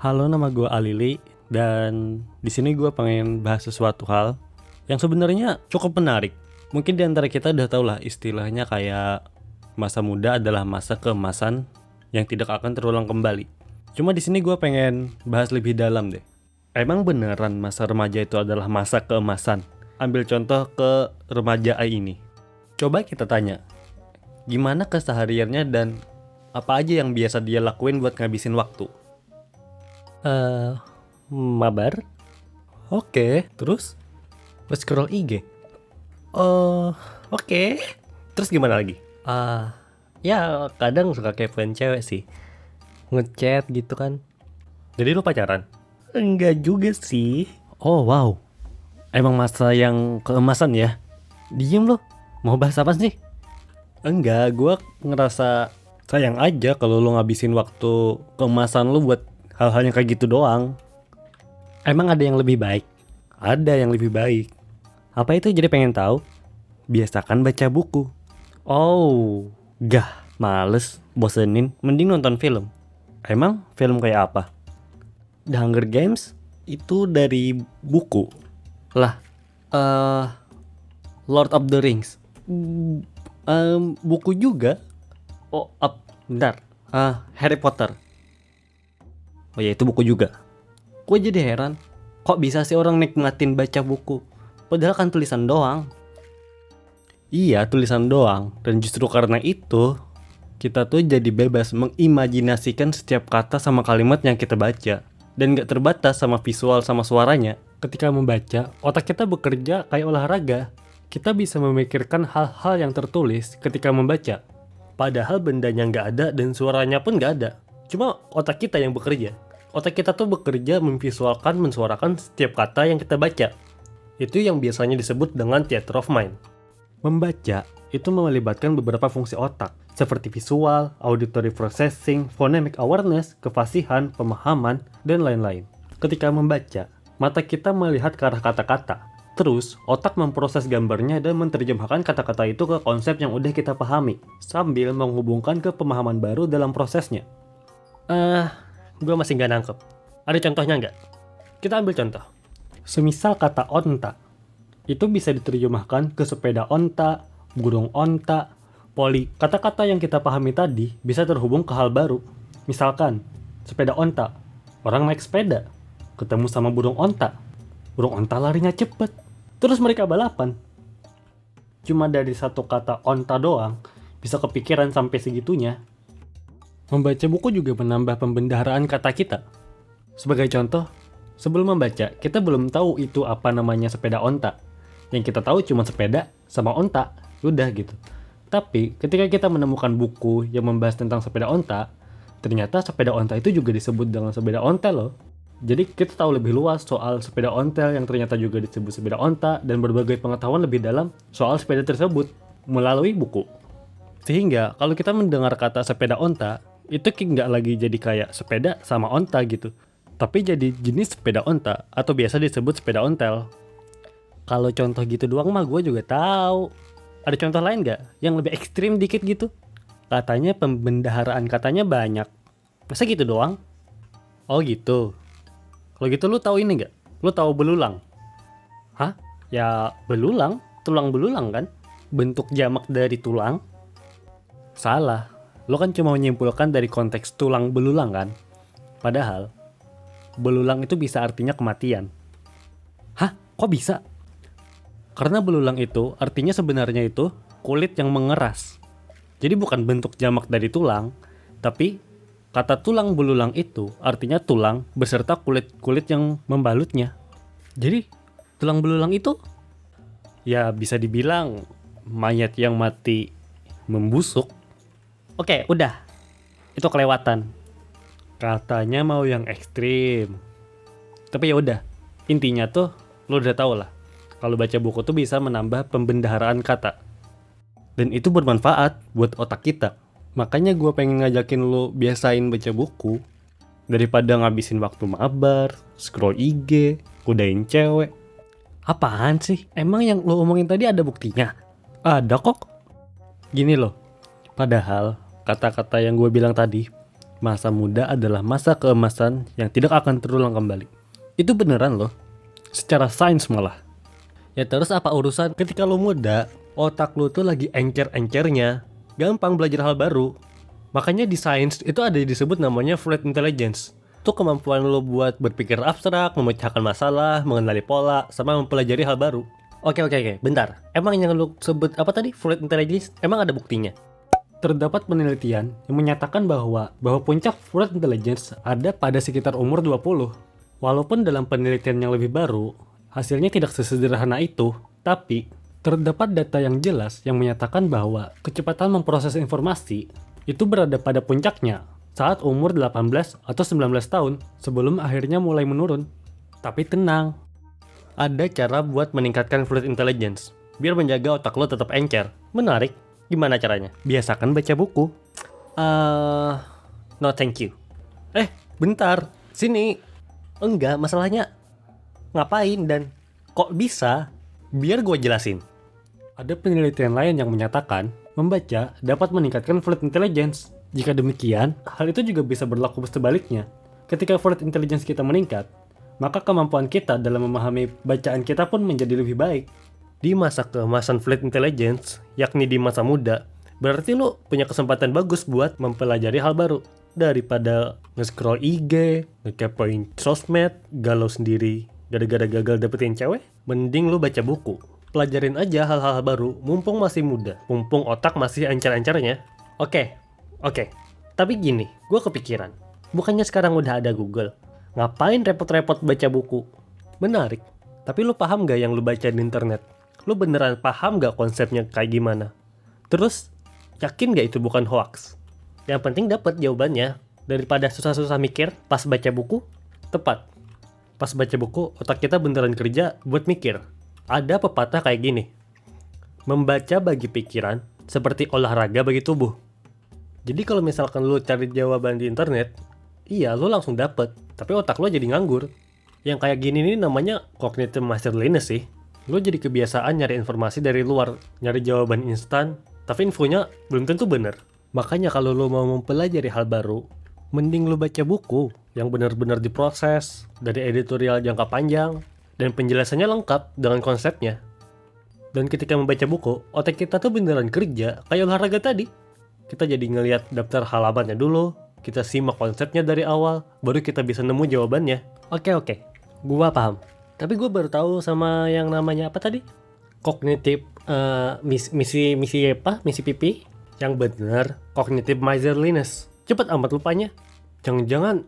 Halo, nama gue Alili dan di sini gue pengen bahas sesuatu hal yang sebenarnya cukup menarik. Mungkin di antara kita udah tau lah istilahnya kayak masa muda adalah masa keemasan yang tidak akan terulang kembali. Cuma di sini gue pengen bahas lebih dalam deh. Emang beneran masa remaja itu adalah masa keemasan? Ambil contoh ke remaja AI ini. Coba kita tanya, gimana kesehariannya dan apa aja yang biasa dia lakuin buat ngabisin waktu? Mabar, Oke, terus? scroll IG. Oke. Terus gimana lagi? Ya kadang suka kepoin cewek sih, ngechat gitu kan. Jadi lu pacaran? Enggak juga sih. Oh wow, emang masa yang keemasan ya? Diem loh, mau bahas apa sih? Enggak, gua ngerasa sayang aja kalau lu ngabisin waktu keemasan lu buat hal-hal yang kayak gitu doang. Emang ada yang lebih baik? Ada yang lebih baik. Apa itu, jadi pengen tahu? Biasakan baca buku. Oh, Gah, males, bosenin, mending nonton film. Emang film kayak apa? The Hunger Games? Itu dari buku. Lah, Lord of the Rings. Buku juga. Bentar. Harry Potter. Oh ya, itu buku juga. Gue jadi heran, kok bisa sih orang nikmatin baca buku? Padahal kan tulisan doang. Iya, tulisan doang. Dan justru karena itu, kita tuh jadi bebas mengimajinasikan setiap kata sama kalimat yang kita baca. Dan gak terbatas sama visual sama suaranya. Ketika membaca, otak kita bekerja kayak olahraga. Kita bisa memikirkan hal-hal yang tertulis ketika membaca. Padahal bendanya gak ada dan suaranya pun gak ada. Cuma otak kita yang bekerja. Otak kita tuh bekerja memvisualkan, mensuarakan setiap kata yang kita baca. Itu yang biasanya disebut dengan theater of mind. Membaca itu melibatkan beberapa fungsi otak, seperti visual, auditory processing, phonemic awareness, kefasihan, pemahaman, dan lain-lain. Ketika membaca, mata kita melihat ke arah kata-kata. Terus, otak memproses gambarnya dan menerjemahkan kata-kata itu ke konsep yang udah kita pahami, sambil menghubungkan ke pemahaman baru dalam prosesnya. Gue masih nggak nangkep. Ada contohnya nggak? Kita ambil contoh. Semisal kata onta, itu bisa diterjemahkan ke sepeda onta, burung onta, poli. Kata-kata yang kita pahami tadi bisa terhubung ke hal baru. Misalkan, sepeda onta, orang naik sepeda, ketemu sama burung onta larinya cepet, terus mereka balapan. Cuma dari satu kata onta doang, bisa kepikiran sampai segitunya. Membaca buku juga menambah pembendaharaan kata kita. Sebagai contoh, sebelum membaca, kita belum tahu itu apa namanya sepeda onta. Yang kita tahu cuma sepeda sama onta, udah gitu. Tapi ketika kita menemukan buku yang membahas tentang sepeda onta, ternyata sepeda onta itu juga disebut dengan sepeda ontel loh. Jadi kita tahu lebih luas soal sepeda ontel yang ternyata juga disebut sepeda onta dan berbagai pengetahuan lebih dalam soal sepeda tersebut melalui buku. Sehingga kalau kita mendengar kata sepeda onta, itu nggak lagi jadi kayak sepeda sama onta gitu, tapi jadi jenis sepeda onta atau biasa disebut sepeda ontel. Kalau contoh gitu doang mah gue juga tahu. Ada contoh lain nggak yang lebih ekstrim dikit gitu? Katanya pembendaharaan katanya banyak. Masa gitu doang? Oh gitu. Kalau gitu lu tahu ini nggak? Lu tahu belulang? Hah? Ya belulang, tulang belulang kan? Bentuk jamak dari tulang? Salah. Lo kan cuma menyimpulkan dari konteks tulang belulang kan? Padahal, belulang itu bisa artinya kematian. Hah? Kok bisa? Karena belulang itu artinya sebenarnya itu kulit yang mengeras. Jadi bukan bentuk jamak dari tulang, tapi kata tulang belulang itu artinya tulang beserta kulit-kulit yang membalutnya. Jadi, tulang belulang itu ya bisa dibilang mayat yang mati membusuk. Oke, udah. Itu kelewatan. Katanya mau yang ekstrim. Tapi ya udah. Intinya tuh lo udah tau lah. Kalau baca buku tuh bisa menambah pembendaharaan kata. Dan itu bermanfaat buat otak kita. Makanya gue pengen ngajakin lo biasain baca buku. Daripada ngabisin waktu mabar, scroll IG, kudain cewek. Apaan sih? Emang yang lo omongin tadi ada buktinya? Ada kok. Gini loh. Padahal kata-kata yang gue bilang tadi Masa muda adalah masa keemasan yang tidak akan terulang kembali. Itu beneran loh. Secara sains malah. Ya terus apa urusan ketika lo muda, otak lo tuh lagi encer-encernya. Gampang belajar hal baru. Makanya di sains itu ada disebut namanya fluid intelligence. Itu kemampuan lo buat berpikir abstrak, memecahkan masalah, mengenali pola, sama mempelajari hal baru. Oke, bentar. Emang yang lo sebut apa tadi? Fluid intelligence? Emang ada buktinya? Terdapat penelitian yang menyatakan bahwa puncak fluid intelligence ada pada sekitar umur 20. Walaupun dalam penelitian yang lebih baru, hasilnya tidak sesederhana itu, tapi terdapat data yang jelas yang menyatakan bahwa kecepatan memproses informasi itu berada pada puncaknya saat umur 18 atau 19 tahun sebelum akhirnya mulai menurun. Tapi tenang, ada cara buat meningkatkan fluid intelligence biar menjaga otak lo tetap encer. Menarik. Gimana caranya? Biasakan baca buku. No thank you. Bentar. Sini. Enggak, masalahnya ngapain dan kok bisa? Biar gue jelasin. ada penelitian lain yang menyatakan membaca dapat meningkatkan fluid intelligence. Jika demikian, hal itu juga bisa berlaku sebaliknya. Ketika fluid intelligence kita meningkat, maka kemampuan kita dalam memahami bacaan kita pun menjadi lebih baik. Di masa keemasan fluid intelligence, yakni di masa muda, berarti lo punya kesempatan bagus buat mempelajari hal baru. Daripada nge-scroll IG, ngekepoin sosmed, galau sendiri gara-gara gagal dapetin cewek, mending lo baca buku. Pelajarin aja hal-hal baru, mumpung masih muda, mumpung otak masih encer-encernya. Oke. Tapi gini, gue kepikiran, bukannya sekarang udah ada Google, ngapain repot-repot baca buku? Menarik, tapi lo paham gak yang lo baca di internet? Lo beneran paham gak konsepnya kayak gimana? Terus, yakin gak itu bukan hoax? Yang penting dapat jawabannya. Daripada susah-susah mikir pas baca buku, tepat. Pas baca buku, otak kita beneran kerja buat mikir. Ada pepatah kayak gini, membaca bagi pikiran seperti olahraga bagi tubuh. Jadi kalau misalkan lo cari jawaban di internet, iya lo langsung dapet, tapi otak lo jadi nganggur. Yang kayak gini nih namanya cognitive masterliness sih. Lo jadi kebiasaan nyari informasi dari luar, nyari jawaban instan, tapi infonya belum tentu bener. Makanya kalau lo mau mempelajari hal baru, mending lo baca buku yang benar-benar diproses, dari editorial jangka panjang, dan penjelasannya lengkap dengan konsepnya. Dan ketika membaca buku, otak kita tuh beneran kerja kayak olahraga tadi. Kita jadi ngelihat daftar halamannya dulu, kita simak konsepnya dari awal, baru kita bisa nemu jawabannya. Oke, gua paham. Tapi gue baru tahu sama yang namanya apa tadi? Cognitive misi pipi? Yang bener, cognitive miserliness. Cepet amat lupanya. Jangan-jangan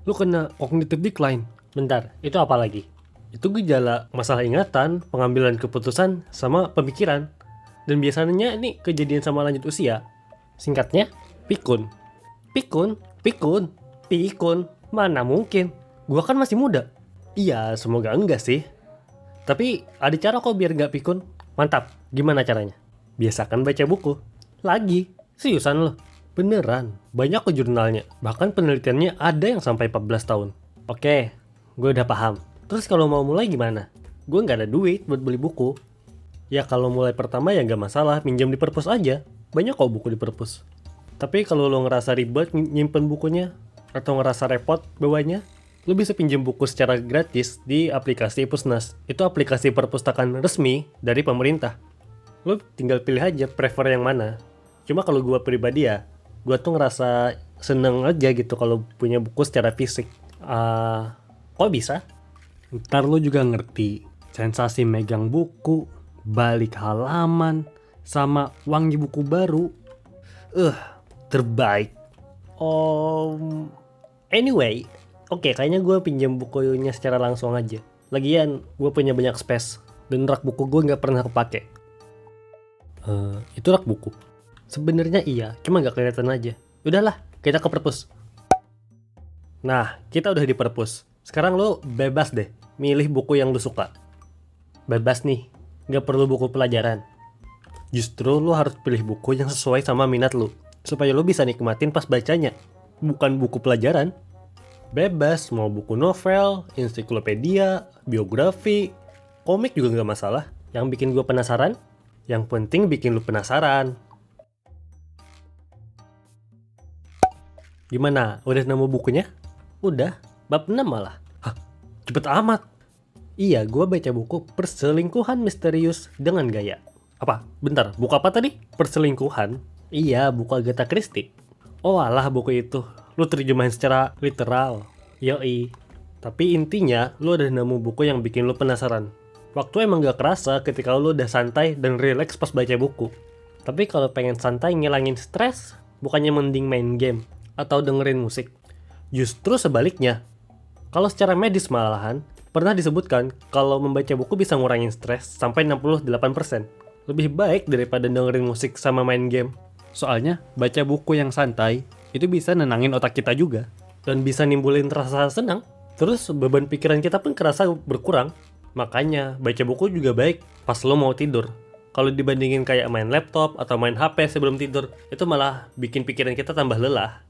lu kena cognitive decline. Bentar, itu apa lagi? Itu gejala masalah ingatan, pengambilan keputusan, sama pemikiran. Dan biasanya ini kejadian sama lanjut usia. Singkatnya, pikun. Pikun? Mana mungkin? Gua kan masih muda. Iya, semoga enggak sih. Tapi ada cara kok biar gak pikun. Mantap, gimana caranya? Biasakan baca buku. Lagi? Seriusan lo? Beneran, banyak kok jurnalnya. Bahkan penelitiannya ada yang sampai 14 tahun. Oke, gue udah paham. Terus kalau mau mulai gimana? Gue gak ada duit buat beli buku. Ya kalau mulai pertama ya gak masalah, pinjam di perpus aja. Banyak kok buku di perpus. Tapi kalau lo ngerasa ribet nyimpen bukunya, atau ngerasa repot bawanya, lo bisa pinjam buku secara gratis di aplikasi Pusnas. Itu aplikasi perpustakaan resmi dari pemerintah. Lo tinggal pilih aja prefer yang mana. Cuma kalau gue pribadi ya, gue tuh ngerasa seneng aja gitu kalau punya buku secara fisik. Kok bisa? Ntar lo juga ngerti sensasi megang buku, balik halaman, sama wangi buku baru. Terbaik. Anyway, oke, kayaknya gue pinjam bukunya secara langsung aja. Lagian, gue punya banyak space. Dan rak buku gue gak pernah kepake. Itu rak buku? Sebenarnya iya, cuma gak kelihatan aja. Udahlah, kita ke perpus. Nah, kita udah di perpus. Sekarang lo bebas deh, milih buku yang lo suka. Bebas nih, gak perlu buku pelajaran. Justru lo harus pilih buku yang sesuai sama minat lo, supaya lo bisa nikmatin pas bacanya. Bukan buku pelajaran. Bebas, mau buku novel, ensiklopedia, biografi, komik juga gak masalah. Yang bikin gue penasaran, yang penting bikin lo penasaran. Gimana? Udah nemu bukunya? Udah, bab 6 malah. Hah, cepet amat. Iya, gua baca buku Perselingkuhan Misterius dengan Gaya. Apa? Bentar, buku apa tadi? Perselingkuhan? Iya, buku Agatha Christie. Oh alah buku itu, lu terjemahin secara literal. Yoi. Tapi intinya, lu udah nemu buku yang bikin lu penasaran. Waktu emang gak kerasa ketika lu udah santai dan relax pas baca buku. Tapi kalau pengen santai ngilangin stres, bukannya mending main game atau dengerin musik. Justru sebaliknya. Kalau secara medis malahan, pernah disebutkan kalau membaca buku bisa ngurangin stres sampai 68%. Lebih baik daripada dengerin musik sama main game. Soalnya, baca buku yang santai itu bisa nenangin otak kita juga. Dan bisa nimbulin rasa senang. Terus beban pikiran kita pun kerasa berkurang. Makanya baca buku juga baik pas lo mau tidur. Kalau dibandingin kayak main laptop atau main HP sebelum tidur, itu malah bikin pikiran kita tambah lelah.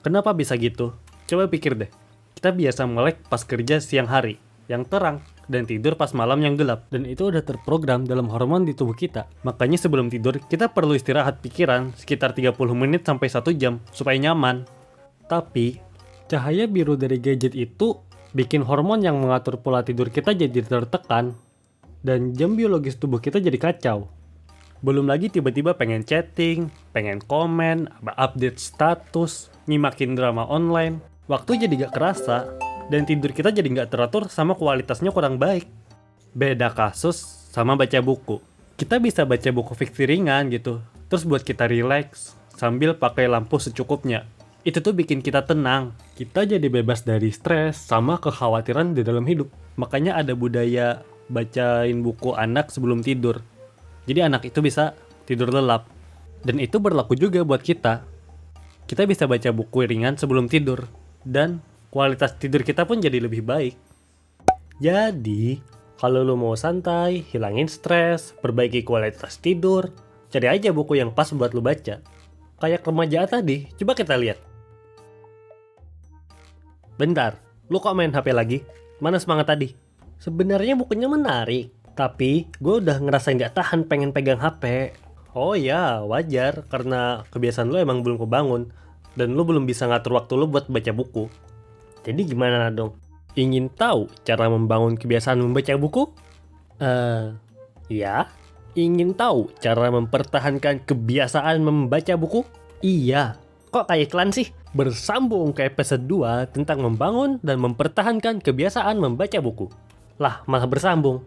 Kenapa bisa gitu? Coba pikir deh. Kita biasa melek pas kerja siang hari, yang terang, dan tidur pas malam yang gelap. Dan itu udah terprogram dalam hormon di tubuh kita. Makanya sebelum tidur, kita perlu istirahat pikiran sekitar 30 menit sampai 1 jam, supaya nyaman. Tapi, cahaya biru dari gadget itu bikin hormon yang mengatur pola tidur kita jadi tertekan. Dan jam biologis tubuh kita jadi kacau. Belum lagi tiba-tiba pengen chatting, pengen komen, update status, nyimakin drama online. Waktu jadi gak kerasa, dan tidur kita jadi gak teratur sama kualitasnya kurang baik. Beda kasus sama baca buku. Kita bisa baca buku fiksi ringan gitu, terus buat kita relax, sambil pakai lampu secukupnya. Itu tuh bikin kita tenang. Kita jadi bebas dari stres sama kekhawatiran di dalam hidup. Makanya ada budaya bacain buku anak sebelum tidur. Jadi anak itu bisa tidur lelap. Dan itu berlaku juga buat kita. Kita bisa baca buku ringan sebelum tidur. Dan kualitas tidur kita pun jadi lebih baik. Jadi, kalau lu mau santai, hilangin stres, perbaiki kualitas tidur, cari aja buku yang pas buat lu baca. Kayak remaja tadi, coba kita lihat. Bentar, lu kok main HP lagi? Mana semangat tadi? Sebenarnya bukunya menarik, tapi gue udah ngerasain gak tahan pengen pegang HP. Oh ya, wajar, karena kebiasaan lu emang belum kebangun, dan lu belum bisa ngatur waktu lu buat baca buku. Jadi gimana dong? Ingin tahu cara membangun kebiasaan membaca buku? Ya. Ingin tahu cara mempertahankan kebiasaan membaca buku? Iya. Kok kayak iklan sih? Bersambung ke episode 2 tentang membangun dan mempertahankan kebiasaan membaca buku. Lah, malah bersambung.